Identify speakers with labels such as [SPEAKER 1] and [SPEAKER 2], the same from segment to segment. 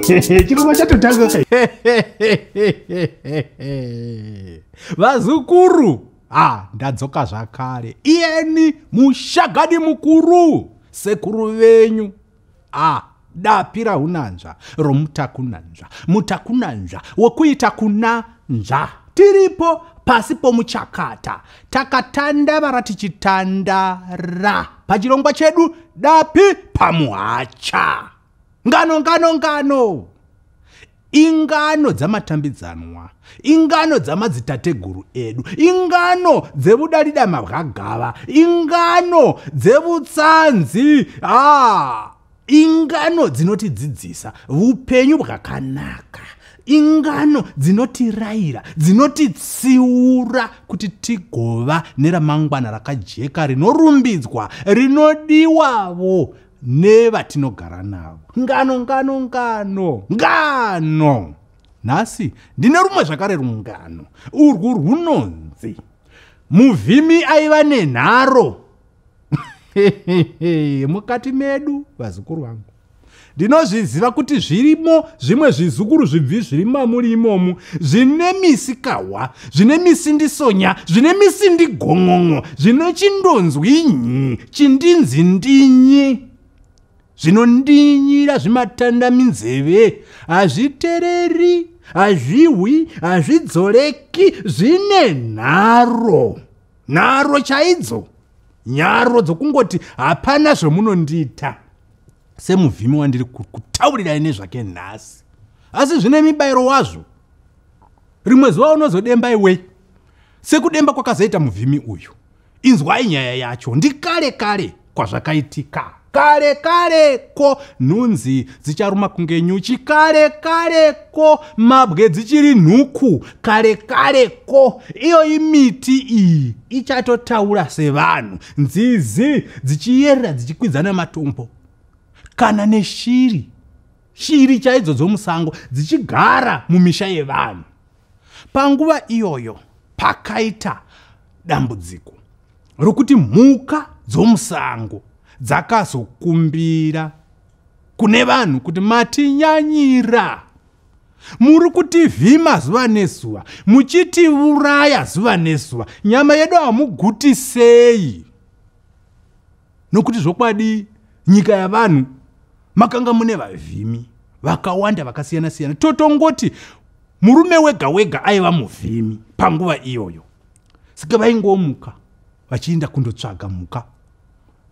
[SPEAKER 1] chirongwa chatotanga kai.
[SPEAKER 2] Vazukuru, ndadzoka zvakare. Iyeni mushagadi mukuru, sekuru venyu. Dapira unanzva romutakunanzva, mutakunanzva wokuita kunanzva. Tiripo pasi pomuchakata, takatandavara tichitandara. Pachirongwa chedu dapi pamuhacha. Ngano. Ingano dzamatambidzanwa, ingano dzamadzitateguru edu, ingano dzevudalida mabwagava, ingano dzevutsanzi, ingano dzinotidzidzisa upenyu hwakanaka, ingano dzinotiraira, dzinotitsiura kuti tigova neramangwana rakajeka rinorumbidzwa, rinodiwawo nevatinogara navo. Ngano. Nhasi ndine rumwe zvakare rungano. Urwu runonzi muvhimi aiva nenharo. Mukati medu, vazukuru vangu, ndinozviziva kuti zvirimo zvimwe zvizukuru zvibvi zviri mamuri imomu zvine misikawa, zvine misindisonya, zvine misindigong'ong'o, zvine chindonzwinyi, chindinzindinyi, zvinondinyira zvimatanda minzeve, hazvitereri, hazvihwi, hazvidzoreki, zvine nharo chaidzo, nyaro dzokungoti hapana zvemunondita. Semuvhimi wandiri kutaurirai nezvake nhasi, asi zvine mibayiro wazvo. Rimwe zuva unozodemba iwe, sekudemba kwakazoita muvhimi uyu. Inzwai nyaya yacho, ndikare kwazvakaitika. Kare-ko nhunzi dzicharuma kunge nyuchi, kare-ko mabwe dzichiri nhuku, kare-ko iyo imiti iyi ichatotaura sevanhu, nzizi dzichiyerera dzichikwidzana matombo, kana neshiri chaidzo dzomusango dzichigara mumisha yevanhu. Panguva iyoyo pakaita dambudziko rokuti mhuka dzomusango dzakazokumbira kune vanhu kuti matinyanyira, muri kutivhima zuva nezuva, muchitiuraya zuva nezuva, nyama yedu hamuguti sei? Nokuti zvokwadi nyika yavanhu makanga mune vavhimi vakawanda vakasiyana-siyana. Totongoti murume wega aiva muvhimi panguva iyoyo. Saka vaingomuka vachienda kundotsvaga muka,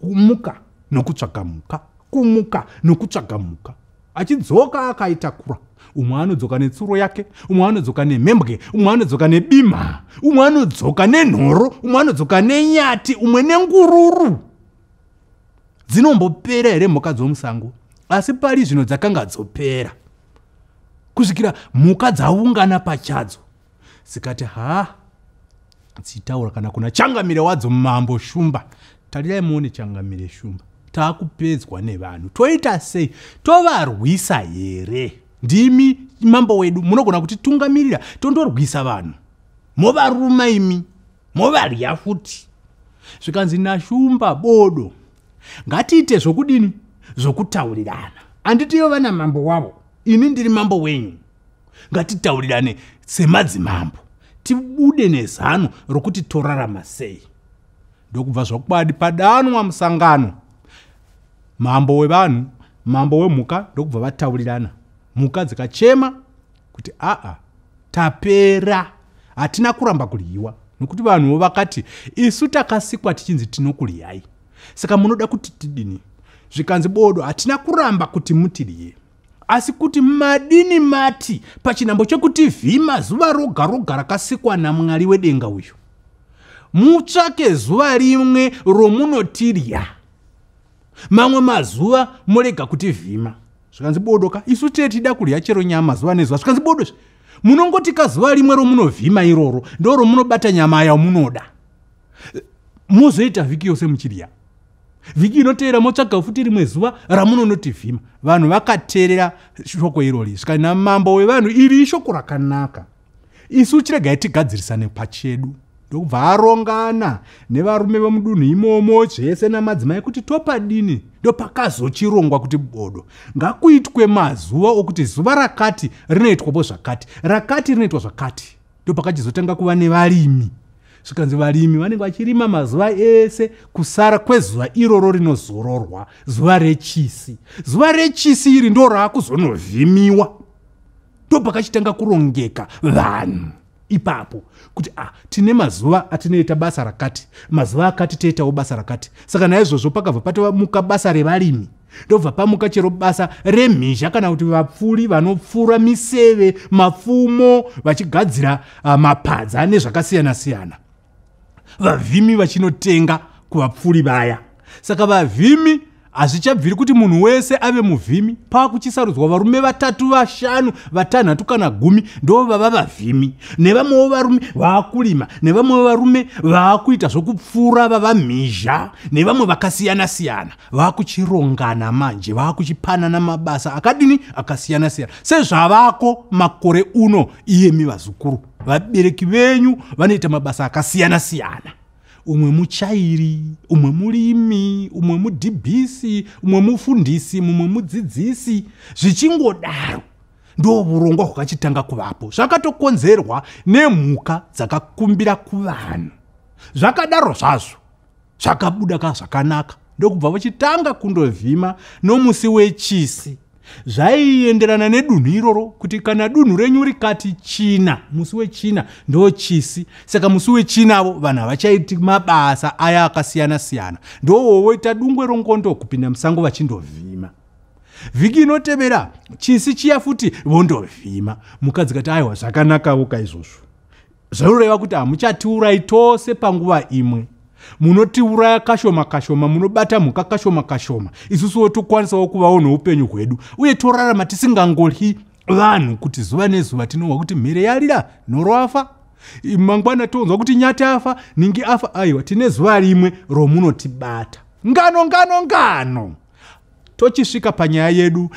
[SPEAKER 2] kumuka nokutsvaga muka, kumuka nokutsvaga muka, achidzoka akaitakura. Umwe anodzoka netsuro yake, umwe anodzoka nemhembwe, umwe anodzoka nebima, umwe anodzoka nenhoro, umwe anodzoka nenyati, umwe nengururu. Dzinombopera here mhuka dzomusango? Asi pari zvino dzakanga dzopera, kusvikira mhuka dzaungana pachadzo dzikati dzitaura kana kuna changamire wadzo mambo Shumba. Tarirai muone changamire Shumba, taakupedzwa nevanhu, toita sei? Tovarwisa here? Ndimi mambo wedu, munogona kuti tungamirira tondorwisa vanhu, movaruma imi, movarya futi. Zvikanzi naShumba bodo, ngatiite zvokudini? Zvokutaurirana. Anditiyo vana mambo wavo, ini ndiri mambo wenyu. Ngatitaurirane semadzimambo, tibude nezano rokuti torarama sei. Ndokubva zvokwadi padanwa musangano, mambo wevanhu, mambo wemhuka, ndokubva vataurirana. Mhuka dzikachema kuti tapera, hatina kuramba kuryiwa. Nokuti vanhuwo vakati isu takasikwa tichinzi tinokuryai, saka munoda kuti tidini? Zvikanzi bodo, hatina kuramba kuti mutirye, asi kuti madini mati pachinambo chokuti vhima zuva roga rakasikwa naMwari wedenga uyu. Mutsvake zuva rimwe romunotirya, mamwe mazuva murega kuti vhima. Zvikanzi bodoka, isu tida kurya chero nyama zuva nezuva. Zvikanzi bodo, munongoti kazuva rimwe romunovhima iroro ndo romunobata nyama yamunoda, mozoita vhiki yose muchirya. Vhiki inoteera motsvaga futi rimwe zuva ramunonoti vhima. Vanhu vakateerera shoko irori. Zvikanzi namambo wevanhu, iri ishoko rakanaka, isu chiregai tigadzirisane pachedu. ndokubva arongana nevarume vemudunhu imomo zvese namadzimai kuti topadini ndopakazochirongwa kuti bodo ngakuitwe mazuva okuti zuva rakati rinoitwapo zvakati rakati rinoitwa zvakati ndopakachizotanga kuva nevarimi zvikanzi varimi vanenge vachirima mazuva ese kusara kwezuva iroro rinozororwa zuva rechisi. Zuva rechisi iri ndo raakuzonovhimiwa ndopakachitanga kurongeka vanhu ipapo kuti tine mazuva atinoita basa rakati mazuva akati toitawo basa rakati saka naizvozvo pakabva patomuka basa revarimi ndobva pamuka chero basa remhizha kana kuti vapfuri vanopfura miseve mapfumo vachigadzira mapadza nezvakasiyana siyana vavhimi vachinotenga kuvapfuri vaya saka vavhimi hazvichabviri kuti munhu wese ave muvhimi pakuchisarudzwa varume 3 5 6 kana 10 ndo vava vavhimi nevamwewo varume vaakurima nevamwewo varume vaakuita zvokupfura vava mhizha nevamwe vakasiyana siyana vaakuchirongana manje vaakuchipanana mabasa akadini akasiyana siyana sezvavako makore uno iyemi vazukuru vabereki venyu vanoita mabasa akasiyana siyana umwe muchairi umwe murimi umwe mudhibhisi umwe mufundisi umwe mudzidzisi zvichingodaro ndo urongwa hwakachitanga kuvapo zvakatokonzerwa nemhuka dzakakumbira kuvanhu zvakadaro zvazvo zvakabuda zvakanaka ndokubva vachitanga kundovhima nomusi wechisi zvaienderana nedunhu iroro kuti kana dunhu renyu rikati china musi wechina ndo chisi saka musi wechinavo vanhu havachaiti mabasa aya akasiyana siyana ndo voita dungwe rongondo kupinda musango vachindovhima vhiki inotevera chisi chiya futi vondovhima mukadzi kati aiwa zvakanakawo kaizvozvo zvinoreva kuti hamuchatiurai tose panguva imwe munotiuraya kashoma kashoma munobata mhuka kashoma kashoma isusuwo tokwanisawo kuvawo noupenyu hwedu uye torarama tisingangoryi vanhu kuti zuva nezuva tinonzwa kuti mhere yarira nhoro afa mangwana tonzwa kuti nyati afa ningi afa aiwa tine zuva rimwe romunotibata ngano tochisvika panyaya yedu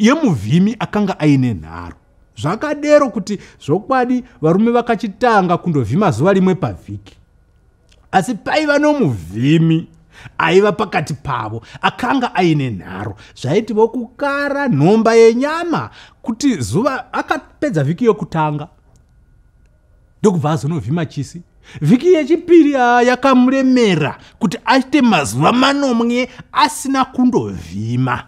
[SPEAKER 2] yemuvhimi akanga aine nharo zvakadero kuti zvokwadi varume vakachitanga kundovhima zuva rimwe pavhiki asi paiva nomuvhimi aiva pakati pavo akanga aine nharo zvaiti vokukara nhomba yenyama kuti zuva akapedza vhiki yokutanga ndokubva azonovhima chisi vhiki yechipiri yakamuremera kuti aite mazuva 9 asina kundovhima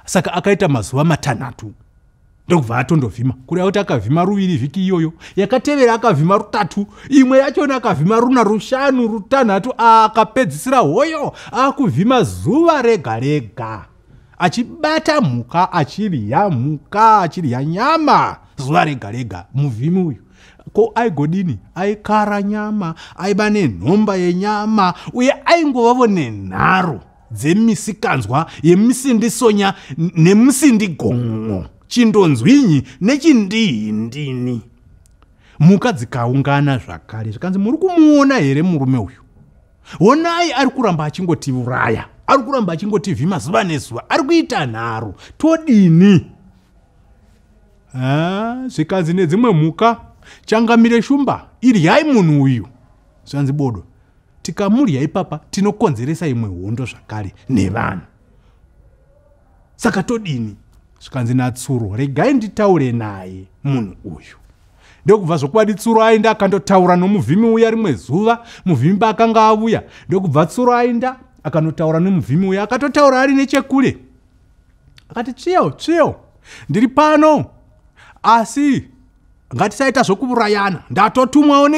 [SPEAKER 2] saka akaita mazuva 6 ndokubva atondovhima kureva kuti akavhima 2 vhiki iyoyo yakatevera akavhima 3 imwe yachona akavhima 4 5 6 akapedzisira hoyo akuvhima zuva rega rega achibata mhuka achirya nyama zuva rega rega muvhimi uyu ko aigodini aikara nyama aiva nenhomba yenyama uye aingovavo nenharo dzemisikanzwa yemisindisonya nemisindigongo chindonzwinyi nechindihindini mhuka dzikaungana zvakare zvikanzi muri kumuona here murume uyu onai ari kuramba achingotiuraya ari kuramba achingotivhima zuva nezuva ari kuita nharo todini zvikanzi nedzimwe mhuka changamire shumba iryai munhu uyu zvanzi bodo tikamurya ipapa tinokonzeresa imwe hondo zvakare nevanhu saka todini zvikanzi natsuro regai nditaure naye munhu uyu ndokubva zvokwadi tsuro aenda akandotaura nomuvhimi uya rimwe zuva muvhimi paakanga avuya ndokubva tsuro aenda akanotaura nomuvhimi uya akatotaura ari nechekure akati tsviyo ndiri pano asi ngatisaita zvokuurayana ndatotumwawo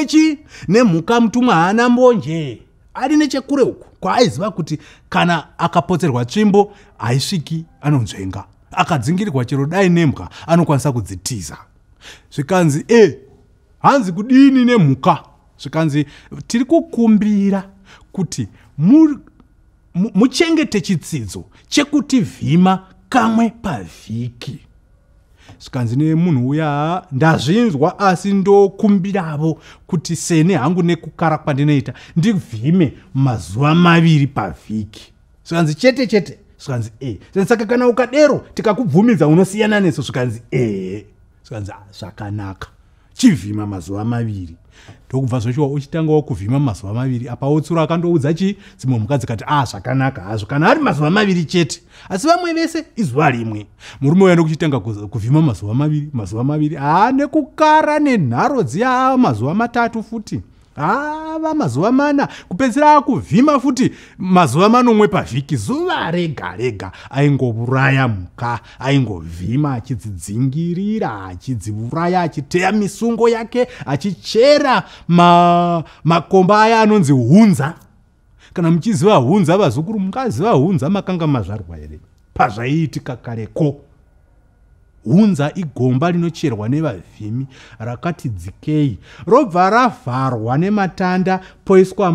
[SPEAKER 2] nemhuka mutumwa haana mbonje ari nechekure uku kwaaiziva kuti kana akapotserwa tsvimbo haisviki anonzvenga akadzingirirwa chero dai nemhuka anokwanisa kudzitiza zvikanzi hanzi kudini nemhuka zvikanzi tiri kukumbira kuti muchengete chitsidzo chekuti vhima kamwe pavhiki zvikanzi nemunhu uya ndazvinzwa asi ndokumbiravo kuti sene hangu nekukara kwandinoita ndivhime mazuva 2 pavhiki zvikanzi chete zvikanzi saka kana ukadero tikakubvumidza unosiyana neso zvikanzi zvikanzi zvakanaka chivhima mazuva maviri. Ndokubva zvochiwa uchitangawo kuvhima mazuva maviri. Apa Utsuro akandoudza dzimwe mhuka dzikati zvakanaka hazvo kana ari mazuva maviri chete. Asi vamwe vese izuva rimwe. Murume uya ndokuchitanga kuvhima mazuva maviri. Nekukara nenharo dziya mazuva matatu futi. Mazuva mana kupedzera kuvhima futi mazuva manomwe pavhiki. Zuva rega rega aingouraya mhuka, aingovhima achidzidzingirira, achidziuraya, achiteya misungo yake, achichera makomba aya anonzi hunza. Kana muchiziva hunza vazukuru, mungaziva hunza makanga mazvarwa here pazvaiitika kareko. Hunza igomba rinocherwa nevavhimi rakati dzikei, robva ravharwa nematanda poiswa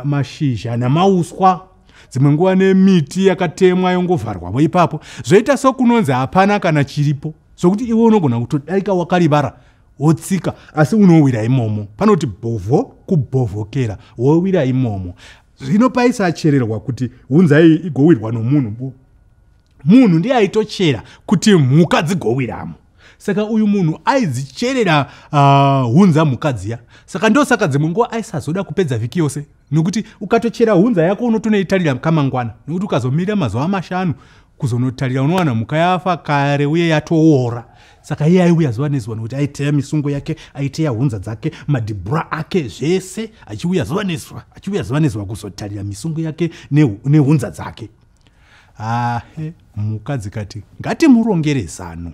[SPEAKER 2] mashizha namauswa, dzimwe nguva nemiti yakatemwa yongovharwawo ipapo. Zvoita sokunonzi hapana kana chiripo, zvokuti iwe unogona kutodarika wakarivara wotsika asi unowira imomo. Panoti bhovho kubhovhokera wowira imomo. Zvino paisachererwa kuti hunza iyi igowirwa nomunhu. Munhu ndiye aitochera kuti mhuka dzigowiramo. Saka uyu munhu aidzicherera hunza mhuka dziya. Saka ndosaka dzimwe nguva aisazoda kupedza vhiki yose, nokuti ukatochera hunza yako unotonoitarira kamangwana, nokuti ukazomirira mazuva 5 kuzonotarira unowana mhuka yafa kare uye yatoora. Saka iye aiuya zuva nezuva nokuti aiteya misungo yake, aiteya hunza dzake, madhibhura ake zvese, achiuya zuva nezuva kuzotarira misungo yake nehunza dzake. Mhuka dzikati ngatimurongere zano.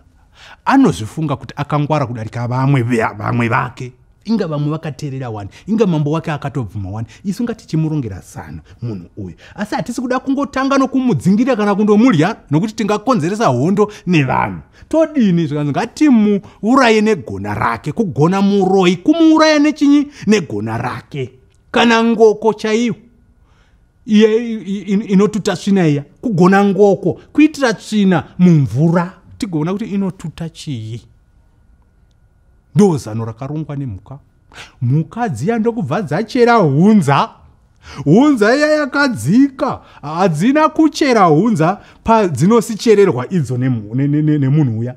[SPEAKER 2] Anozvifunga kuti akangwara kudarika vamwe vake. Inga vamwe vakateerera wani, inga mambo wake akatobvuma wani. Isu ngatichimurongera zano munhu uyu. Asi hatisi kuda kungotanga nokumudzingirira kana kundomurya, nokuti tingakonzeresa hondo nevanhu. Todini zvikanzi ngatimuuraye negona rake. Kugona muroyi kumuuraya nechinyi? Negona rake. Kana ngoko chaiyo inotuta tsvina iya, kugona ngoko kuitira tsvina mumvura, tigoona kuti inotuta chii. Ndozano rakarongwa nemhuka. Mhuka dziya ndokubva dzachera hunza. Hunza iya yakadzika, hadzina kuchera hunza padzinosichererwa idzo nemunhu uya,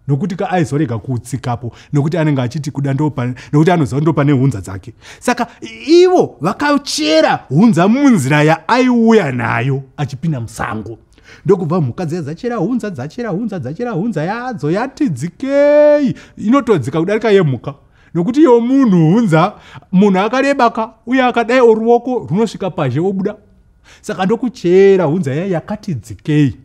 [SPEAKER 2] nokuti aizorega kutsikapo, nokuti anenge achiti kuda nokuti anoziva ndopa nehunza dzake. Saka ivo vakachera hunza munzira yaaiuya nayo achipinda musango. Ndokubva mhuka dziya dzachera hunza yadzo yati dzikei, inotodzika kudarika yemhuka. Nokuti iyo munhu hunza, munhu akarebaka uye akadai ruoko runosvika pazhe obuda. Saka ndokuchera hunza yakati dzikei.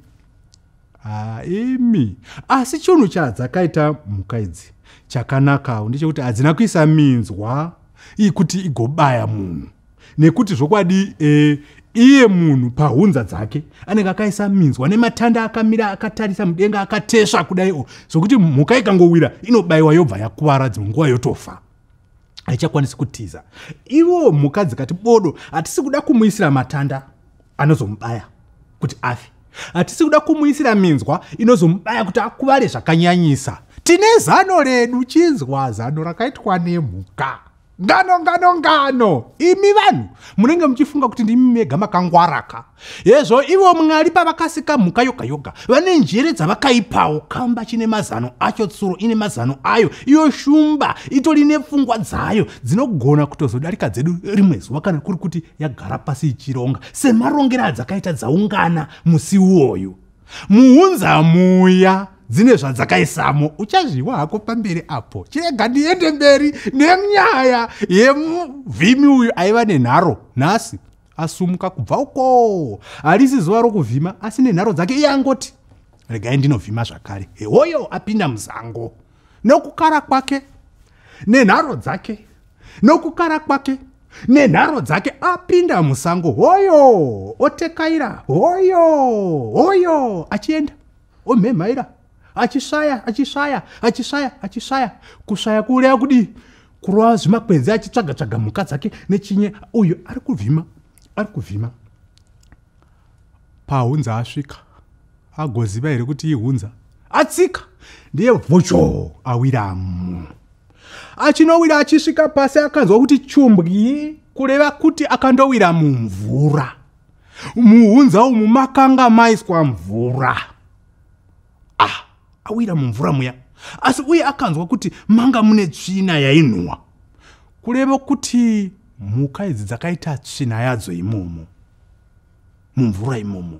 [SPEAKER 2] Asi chinhu chadzakaita mhuka idzi chakanakawo ndechekuti hadzina kuisa minzwa kuti igobaya munhu, nekuti zvokwadi iye munhu pahunza dzake anenge akaisa minzwa nematanda akamira akatarisa mudenga akatesva kudaiwo, zvokuti mhuka ikangowira inobayiwa yobva yakuvara, dzimwe nguva yotofa, haichakwanisi kutiza. Ivo mhuka dzikati bodo, hatisi kuda kumuisira matanda anozomubaya kuti afe, hatisi kuda kumuisira minzwa inozomubaya kuti akuvare zvakanyanyisa. Tine zano redu, chinzwa zano rakaitwa nemhuka. Ngano. Imi vanhu munenge muchifunga kuti ndimi mega makangwaraka. Yezvo ivo Mwari pavakasika mhuka yoga yoga vane njere dzavakaipawo. Kamba chine mazano acho, tsuro ine mazano ayo, iyo shumba itori nepfungwa dzayo dzinogona kutozodarika dzedu rimwe zuva kana kuri kuti yagara pasi ichironga, semarongero adzakaita dzaungana musi uwoyu. Muhunza muya dzine zvadzakaisamo, uchazviwa hako pamberi apo. Chirega ndiende mberi nenyaya yemuvhimi uyu aiva nenharo. Nhasi asumuka kubva uko, harisi zuva rokuvhima, asi nenharo dzake iye angoti regai ndinovhima zvakare. Hoyo apinda musango nokukara kwake nenharo dzake, nokukara kwake nenharo dzake apinda musango. Hoyo otekaira, hoyo achienda omhemhaira, achisvaya kusvaya kureva kudi kurova zvimakwenzi achitsvaga mhuka dzake nechinye. Uyu ari kuvhima pahunza asvika, agoziva here kuti ihunza, atsika ndiye vhocho awiramo. Achinowira achisvika pasi akanzwa kuti chumbwi, kureva kuti akandowira mumvura. Muhunza umu makanga maiswa mvura. Awira mumvura muya, asi uye akanzwa kuti manga mune tsvina yainwa, kureva kuti mhuka idzi dzakaita tsvina yadzo imomo mumvura imomo.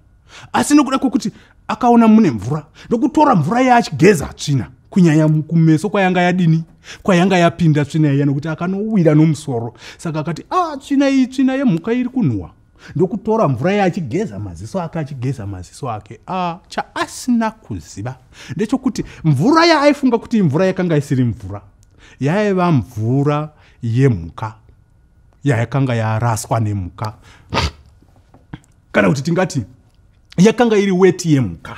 [SPEAKER 2] Asi nokuda kwokuti akaona mune mvura ndokutora mvura yaachigeza tsvina, kunyanya kumeso kwayanga yadini, kwayanga yapinda tsvina iya, nokuti akanowira nomusoro. Saka akati tsvina iyi tsvina yemhuka iri kunwa. Ndokutora mvura yaachigeza maziso ake, achigeza maziso ake. Chaasina kuziva ndechokuti mvura yaaifunga kuti mvura yakanga isiri mvura, yaiva mvura yemhuka yakanga yaraswa nemhuka, kana kuti tingati yakanga iri weti yemhuka.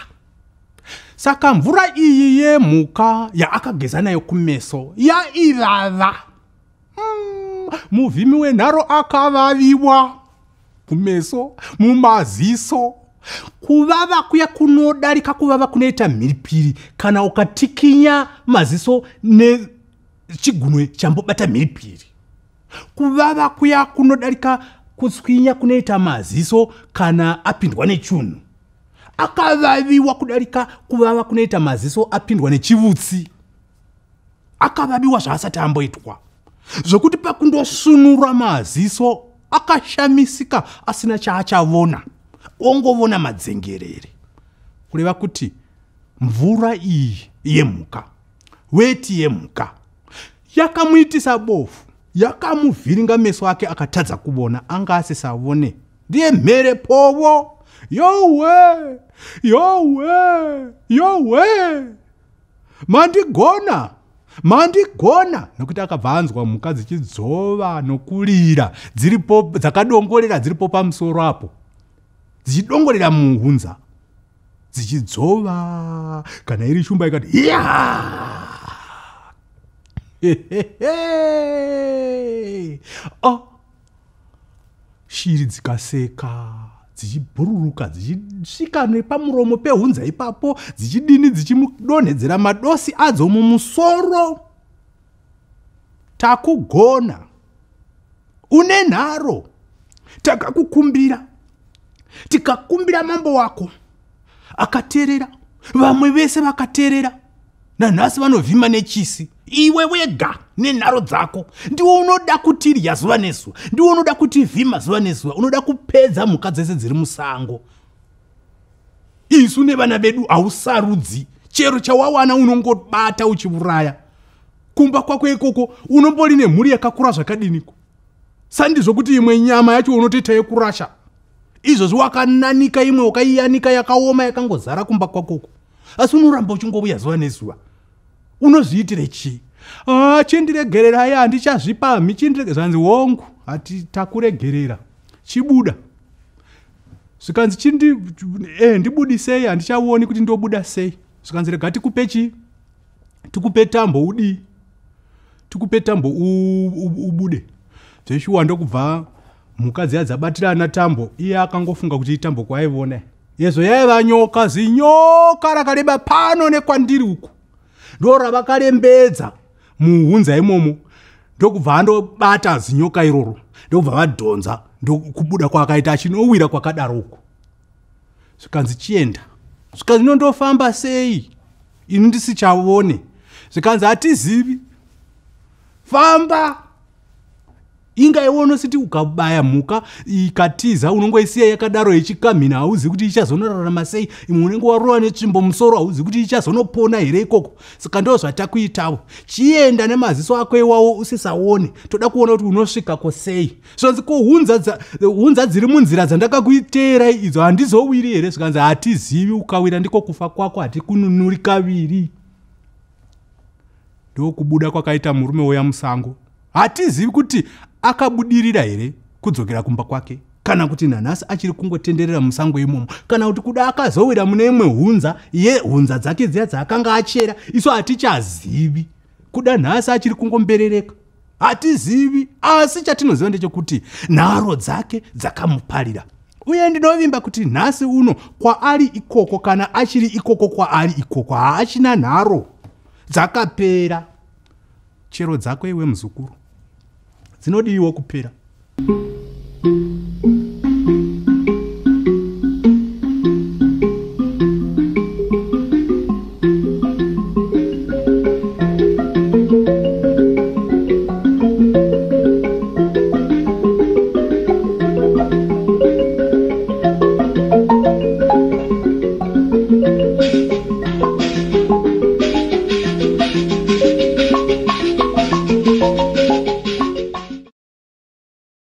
[SPEAKER 2] Saka mvura iyi yemhuka yaakageza nayo kumeso yaivava. Muvhimi wenharo akavaviwa kumeso, mumaziso. Kuvava kuya kunodarika kuvava kunoita mhiripiri kana ukatikinya maziso nechigunwe chambobata mhiripiri. Kuvava kuya kunodarika kutswinya kunoita maziso kana apindwa nechunhu. Akavaviwa kudarika kuvava kunoita maziso apindwa nechivutsi. Akavaviwa zvaasati amboitwa, zvokuti pakundosunura maziso akashamisika, asina chaachavona, ongovona madzengerere. Kureva kuti mvura iyi yemhuka, weti yemhuka, yakamuitisa bofu, yakamuvhiringa meso ake akatadza kuvona, anga asisavone. Ndiye mhere povo, yowe, yowe, yowe, mandigona, mandigona. Nokuti akabva anzwa mhuka dzichidzova nokurira, dziripo dzakadongorera, dziripo pamusoro apo, dzichidongorera muhunza, dzichidzova. Kana iri shumba ikati shiri dzikaseka, dzichibhururuka, dzichisvika nepamuromo pehunza ipapo, dzichidini, dzichimudonhedzera madosi adzo mumusoro. Takugona, une nharo, takakukumbira, tikakumbira mambo wako, akateerera, vamwe vese vakateerera. Nanhasi vanovhima nechisi, iwe wega nenharo dzako ndiwo unoda kutirya zuva nezuva, ndiwo unoda kutivhima zuva nezuva, unoda kupedza mhuka dzese dziri musango. Isu nevana vedu hausarudzi, chero chawawana unongobata uchiuraya. Kumba kwako ikoko unombori nemhuri yakakura zvakadiniko. Sandizvo kuti imwe nyama yacho unotoita yekurasha, izvozvi wakananika imwe wakaiyanika yakaoma yakangozara kumba kwakoko, asi unoramba uchingouya zuva nezuva. Unozviitire chii? Chindiregererai, handichazvipamhi, zvanzi hongu hati takuregerera, chibuda. Zvikanzi ndibudisei, handichaoni kuti ndobuda sei. Zvikanzi rega tikupe chii? Tikupe tambo udii? Tikupe tambo ubude. Zveshuwa ndokubva mhuka dziya dzabatirana tambo, iye akangofunga kuti itambo kwaaivona. Yezo yaiva nyoka, zinyoka rakareba pano nekwandiri uku. Ndorabakarembedza muhunza imomo, ndokubva andobata zinyoka iroro, ndokubva vadhonza, ndokubuda kwakaita achinowira kwakadaro uku. Zvikanzi chienda, zvikanzi nondofamba sei, ini ndisichavone. Zvikanzi hatizivi, famba. Inga iwe unositi ukabaya mhuka ikatiza unongoisiya yakadaro ichikamhina, hauzi kuti ichazonorarama sei. Imwe unenge warova netsvimbo musoro, hauzi kuti ichazonopona here ikoko. Saka ndo zvatakuitawo, chienda nemaziso ako iwawo usisaone, toda kuona kuti unosvikako sei. Zvanzi ko hunza dziri munzira dzandakakuiteera idzo handizowiri here. Zvikanzi hatizivi, ukawira ndiko kufa kwako, hatikununuri kaviri. Ndokubuda kwakaita murume uya musango. Hatizivi kuti akabudirira here kudzokera kumba kwake, kana kuti nanhasi achiri kungotenderera musango imomo, kana kuti kuda akazowira mune imwe hunza, ye hunza dzake dziya dzaakanga achera, isu hatichazivi. Kuda nhasi achiri kungomberereka, hatizivi. Asi chatinoziva ndechekuti nharo dzake dzakamuparira. Uye ndinovimba kuti nhasi uno kwaari ikoko, kana achiri ikoko kwaari ikoko, haachina nharo, dzakapera. Chero dzako iwe muzukuru, dzinodiwa kupera.